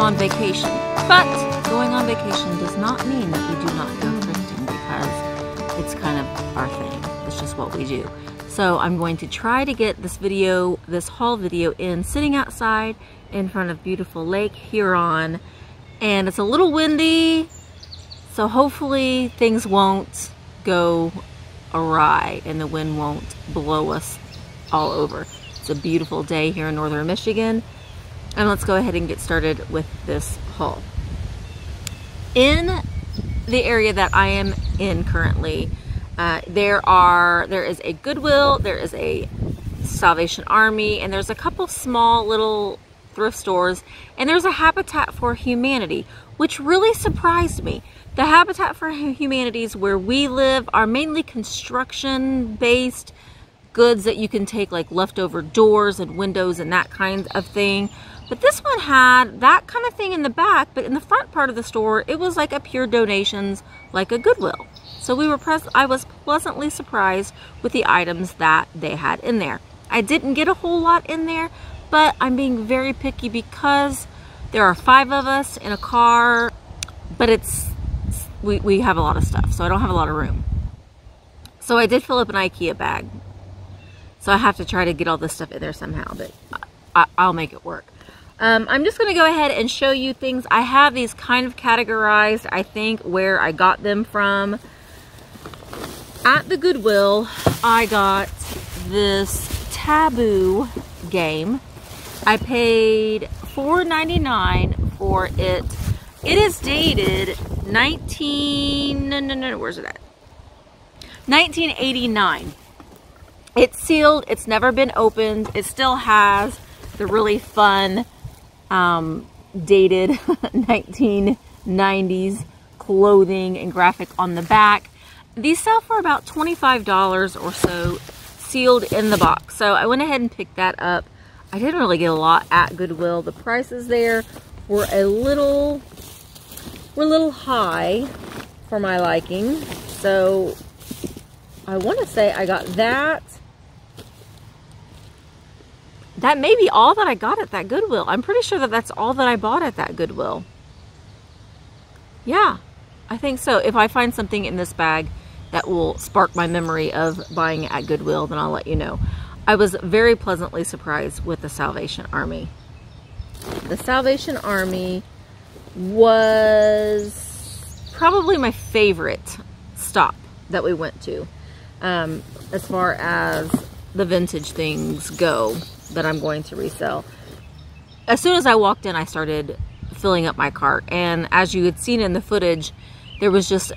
on vacation. But going on vacation does not mean that we do not go thrifting, because it's kind of our thing. It's just what we do. So I'm going to try to get this video, this haul video, in sitting outside in front of beautiful Lake Huron. And it's a little windy, so hopefully things won't go awry and the wind won't blow us all over. It's a beautiful day here in northern Michigan. And let's go ahead and get started with this haul. In the area that I am in currently, there is a Goodwill, there is a Salvation Army, and there's a couple small little thrift stores, and there's a Habitat for Humanity, which really surprised me. The Habitat for Humanities where we live are mainly construction-based goods that you can take, like leftover doors and windows and that kind of thing. But this one had that kind of thing in the back, but in the front part of the store, it was like a pure donations, like a Goodwill. So I was pleasantly surprised with the items that they had in there. I didn't get a whole lot in there, but I'm being very picky because there are 5 of us in a car, but we have a lot of stuff, so I don't have a lot of room. So I did fill up an IKEA bag. So I have to try to get all this stuff in there somehow, but I'll make it work. I'm just going to go ahead and show you things. I have these kind of categorized, I think, where I got them from. At the Goodwill, I got this Taboo game. I paid $4.99 for it. It is dated 1989. It's sealed. It's never been opened. It still has the really fun dated 1990s clothing and graphic on the back. These sell for about $25 or so, sealed in the box. So I went ahead and picked that up. I didn't really get a lot at Goodwill. The prices there were a little high for my liking. So I want to say I got that. That may be all that I got at that Goodwill. I'm pretty sure that that's all that I bought at that Goodwill. Yeah, I think so. If I find something in this bag that will spark my memory of buying at Goodwill, then I'll let you know. I was very pleasantly surprised with the Salvation Army. The Salvation Army was probably my favorite stop that we went to, as far as the vintage things go that I'm going to resell. As soon as I walked in, I started filling up my cart, and as you had seen in the footage, there was just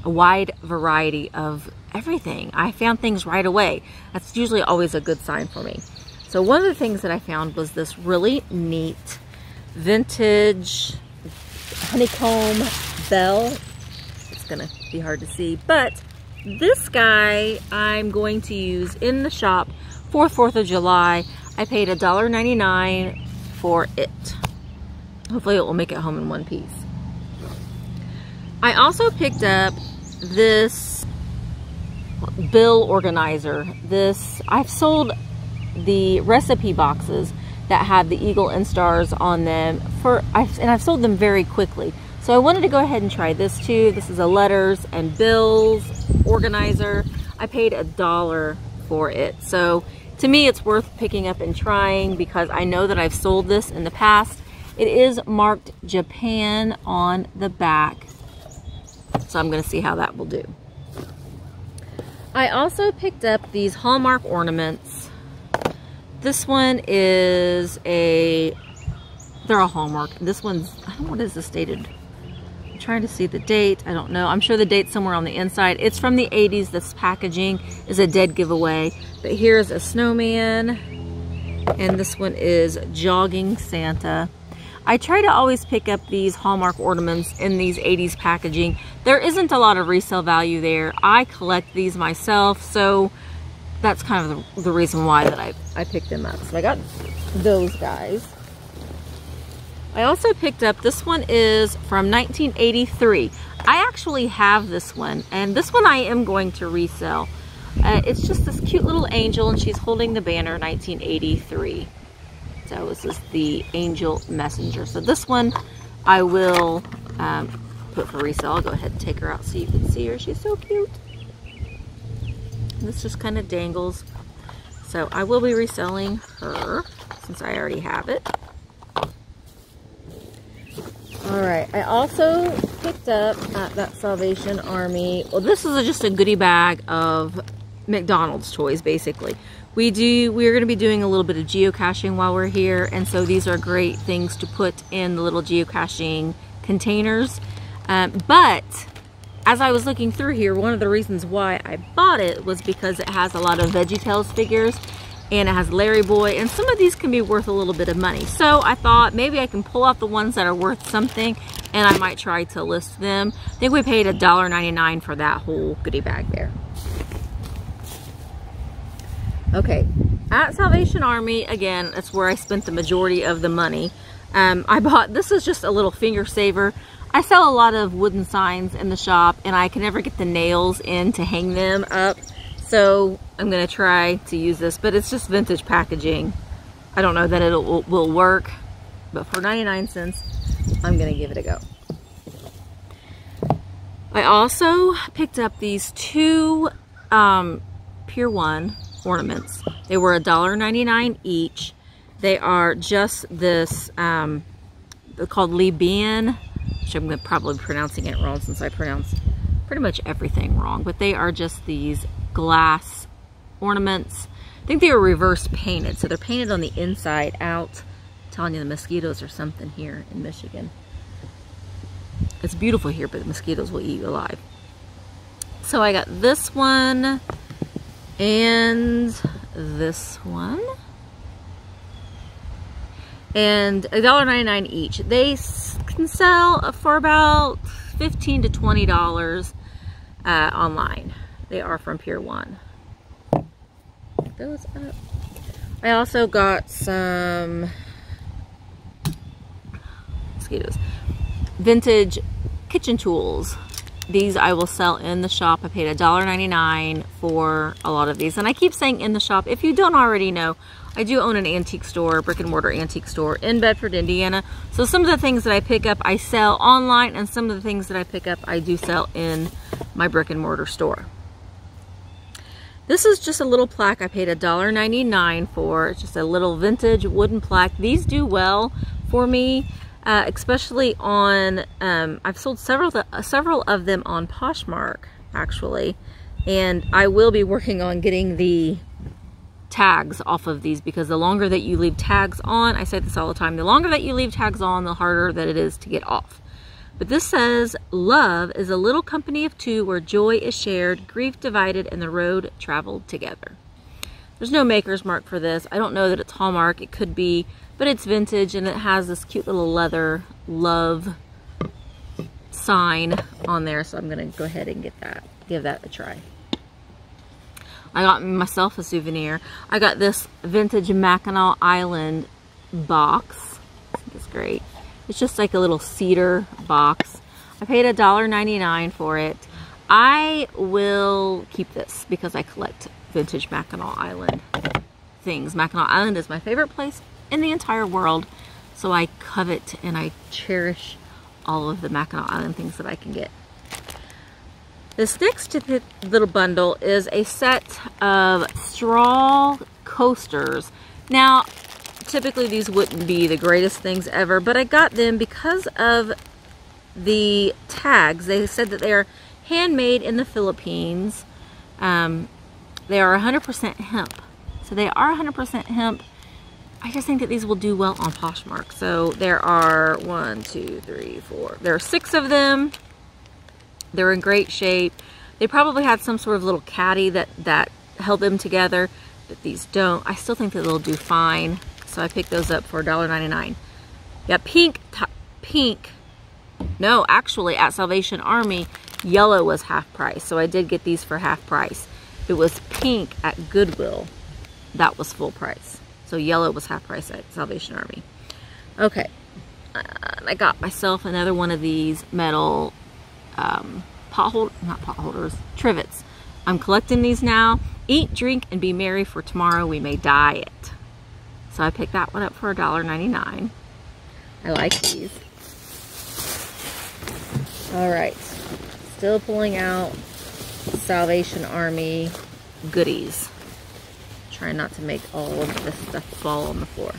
a wide variety of everything. I found things right away. That's usually always a good sign for me. So one of the things that I found was this really neat vintage honeycomb bell. It's gonna be hard to see, but this guy I'm going to use in the shop for 4th of July. I paid $1.99 for it. Hopefully it will make it home in one piece. I also picked up this bill organizer. I've sold the recipe boxes that have the eagle and stars on them and I've sold them very quickly. So I wanted to go ahead and try this too. This is a letters and bills organizer. I paid $1 for it. So to me, it's worth picking up and trying because I know that I've sold this in the past. It is marked Japan on the back. So I'm going to see how that will do. I also picked up these Hallmark ornaments. This one is they're a Hallmark. This one's, I don't know, what is this dated? I'm trying to see the date. I don't know. I'm sure the date's somewhere on the inside. It's from the 80s. This packaging is a dead giveaway. But here's a snowman. And this one is Jogging Santa. I try to always pick up these Hallmark ornaments in these 80s packaging. There isn't a lot of resale value there. I collect these myself, so that's kind of the reason why that I picked them up. So I got those guys. I also picked up, this one is from 1983. I actually have this one, and this one I am going to resell. It's just this cute little angel, and she's holding the banner 1983. So this is the Angel Messenger. So this one I will put for resale. I'll go ahead and take her out so you can see her. She's so cute. And this just kind of dangles. So I will be reselling her since I already have it. Alright, I also picked up at that Salvation Army, well, this is just a goodie bag of McDonald's toys, basically. We're going to be doing a little bit of geocaching while we're here, and so these are great things to put in the little geocaching containers. But as I was looking through here, one of the reasons why I bought it was because it has a lot of VeggieTales figures, and it has Larry Boy, and some of these can be worth a little bit of money. So I thought maybe I can pull out the ones that are worth something, and I might try to list them. I think we paid $1.99 for that whole goodie bag there. Okay, at Salvation Army, again, that's where I spent the majority of the money. I bought, this is just a little finger saver. I sell a lot of wooden signs in the shop, and I can never get the nails in to hang them up. So I'm going to try to use this, but it's just vintage packaging. I don't know that it will work, but for 99 cents, I'm going to give it a go. I also picked up these two Pier 1 ornaments. They were $1.99 each. They are just this, they're called Libyan, which I'm probably pronouncing it wrong since I pronounce pretty much everything wrong, but they are just these glass ornaments. I think they were reverse painted, so they're painted on the inside out. I'm telling you, the mosquitoes or something here in Michigan. It's beautiful here, but the mosquitoes will eat you alive. So I got this one and this one, and $1.99 each. They can sell for about $15 to $20 online. They are from Pier 1. Pick those up. I also got some mosquitoes. Vintage kitchen tools. These I will sell in the shop. I paid $1.99 for a lot of these. And I keep saying in the shop. If you don't already know, I do own an antique store, brick and mortar antique store in Bedford, Indiana. So some of the things that I pick up, I sell online, and some of the things that I pick up, I do sell in my brick and mortar store. This is just a little plaque I paid $1.99 for. It's just a little vintage wooden plaque. These do well for me, especially on, I've sold several of them on Poshmark, actually. And I will be working on getting the tags off of these, because the longer that you leave tags on, I say this all the time, the longer that you leave tags on, the harder that it is to get off. But this says, love is a little company of two where joy is shared, grief divided, and the road traveled together. There's no maker's mark for this. I don't know that it's Hallmark. It could be, but it's vintage, and it has this cute little leather love sign on there. So I'm going to go ahead and give that a try. I got myself a souvenir. I got this vintage Mackinac Island box. I think it's great. It's just like a little cedar box. I paid $1.99 for it. I will keep this because I collect vintage Mackinac Island things. Mackinac Island is my favorite place in the entire world. So I covet and I cherish all of the Mackinac Island things that I can get. This next little bundle is a set of straw coasters. Now, typically these wouldn't be the greatest things ever, but I got them because of the tags. They said that they are handmade in the Philippines. They are 100% hemp. So they are 100% hemp. I just think that these will do well on Poshmark. So there are 1, 2, 3, 4. There are 6 of them. They're in great shape. They probably had some sort of little caddy that held them together, but these don't. I still think that they'll do fine. So I picked those up for $1.99. Yeah, pink. No, actually at Salvation Army, yellow was half price. So I did get these for half price. It was pink at Goodwill. That was full price. So yellow was half price at Salvation Army. Okay. I got myself another one of these metal trivets. I'm collecting these now. Eat, drink, and be merry, for tomorrow we may die it. So I picked that one up for $1.99. I like these. All right, still pulling out Salvation Army goodies. Trying not to make all of this stuff fall on the floor.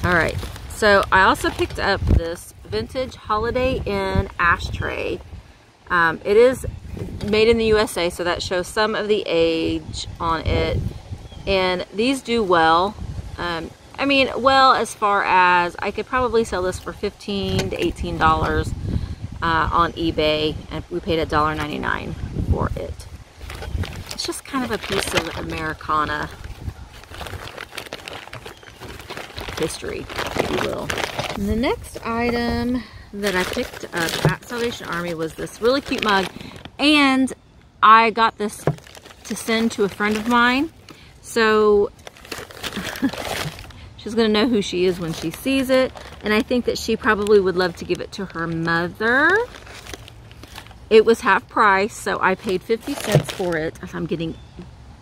All right, so I also picked up this vintage Holiday Inn ashtray. It is made in the USA, so that shows some of the age on it. And these do well. I mean, well, as far as I could probably sell this for $15 to $18 on eBay, and we paid $1.99 for it. It's just kind of a piece of Americana history, if you will. And the next item that I picked up at Salvation Army was this really cute mug, and I got this to send to a friend of mine, so she's gonna know who she is when she sees it, and I think that she probably would love to give it to her mother. It was half price, so I paid 50 cents for it. I'm getting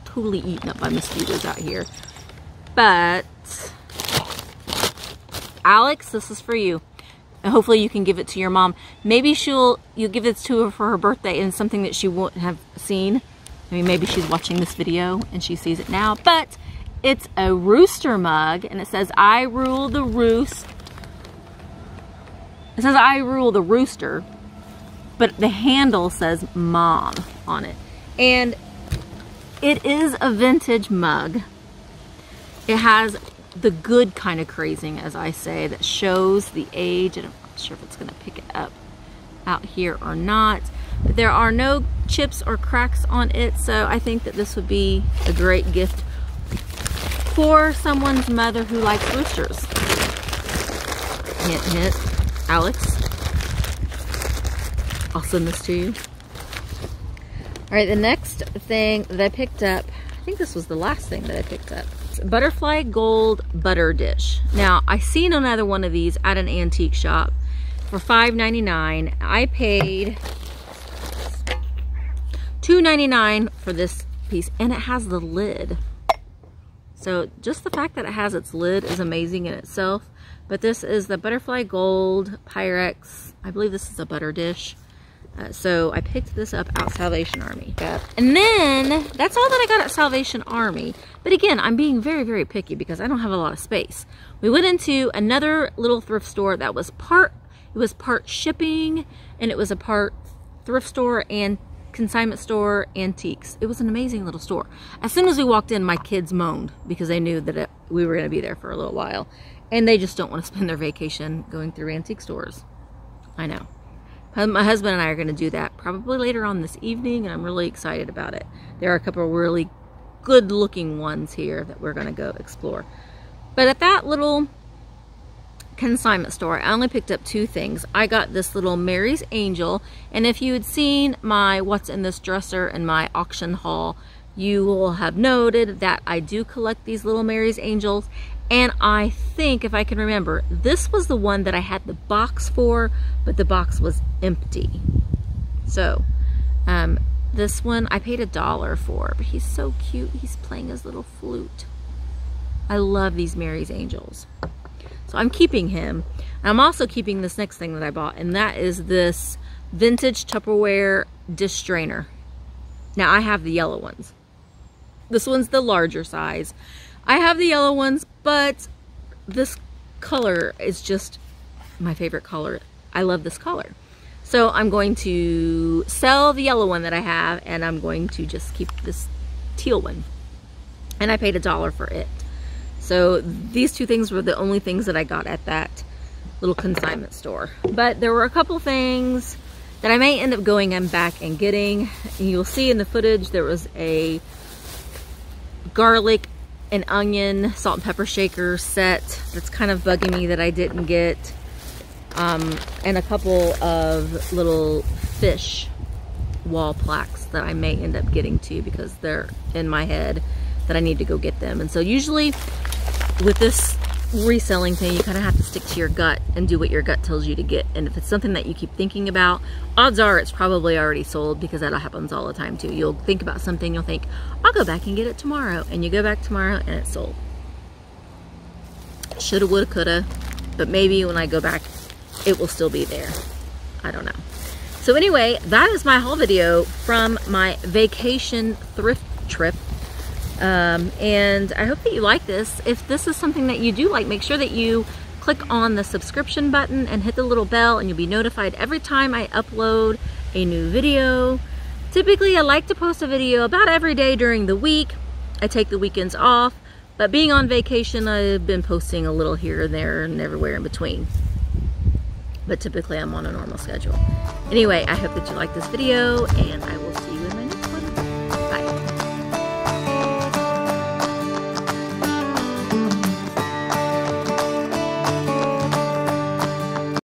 totally eaten up by mosquitoes out here. But Alex, this is for you. And hopefully you can give it to your mom. Maybe you'll give it to her for her birthday, and something that she won't have seen. I mean, maybe she's watching this video and she sees it now, but it's a rooster mug, and it says, "I rule the roost." It says, "I rule the rooster," but the handle says "Mom" on it. And it is a vintage mug. It has the good kind of crazing, as I say, that shows the age, and I'm not sure if it's gonna pick it up out here or not. But there are no chips or cracks on it, so I think that this would be a great gift for someone's mother who likes roosters. Hint, hint. Alex, I'll send this to you. All right, the next thing that I picked up, I think this was the last thing that I picked up. It's a butterfly gold butter dish. Now, I seen another one of these at an antique shop for $5.99. I paid $2.99 for this piece, and it has the lid. So just the fact that it has its lid is amazing in itself. But this is the butterfly gold Pyrex. I believe this is a butter dish. So I picked this up at Salvation Army. And then that's all that I got at Salvation Army. But again, I'm being very, very picky because I don't have a lot of space. We went into another little thrift store that was part shipping, and it was a part thrift store and consignment store antiques. It was an amazing little store. As soon as we walked in, my kids moaned because they knew that we were going to be there for a little while, and they just don't want to spend their vacation going through antique stores. I know. My husband and I are going to do that probably later on this evening, and I'm really excited about it. There are a couple of really good looking ones here that we're going to go explore. But at that little consignment store, I only picked up two things. I got this little Mary's Angel, and if you had seen my what's in this dresser and my auction haul, you will have noted that I do collect these little Mary's Angels. And I think, if I can remember, this was the one that I had the box for, but the box was empty. So this one I paid $1 for, but he's so cute. He's playing his little flute. I love these Mary's Angels. So I'm keeping him. I'm also keeping this next thing that I bought, and that is this vintage Tupperware dish strainer. Now I have the yellow ones. This one's the larger size. I have the yellow ones, but this color is just my favorite color. I love this color. So I'm going to sell the yellow one that I have, and I'm going to just keep this teal one. And I paid $1 for it. So these two things were the only things that I got at that little consignment store. But there were a couple things that I may end up going back and getting. And you'll see in the footage there was a garlic and onion salt and pepper shaker set that's kind of bugging me that I didn't get, and a couple of little fish wall plaques that I may end up getting too, because they're in my head that I need to go get them. And so usually with this reselling thing, you kind of have to stick to your gut and do what your gut tells you to get. And if it's something that you keep thinking about, odds are it's probably already sold, because that happens all the time too. You'll think about something, you'll think, I'll go back and get it tomorrow, and you go back tomorrow and it's sold. Shoulda, woulda, coulda. But maybe when I go back, it will still be there. I don't know. So anyway, that is my haul video from my vacation thrift trip. And I hope that you like this. If this is something that you do like, make sure that you click on the subscription button and hit the little bell, and you'll be notified every time I upload a new video. Typically, I like to post a video about every day during the week. I take the weekends off, but being on vacation, I've been posting a little here and there and everywhere in between. But typically, I'm on a normal schedule. Anyway, I hope that you like this video, and I will see you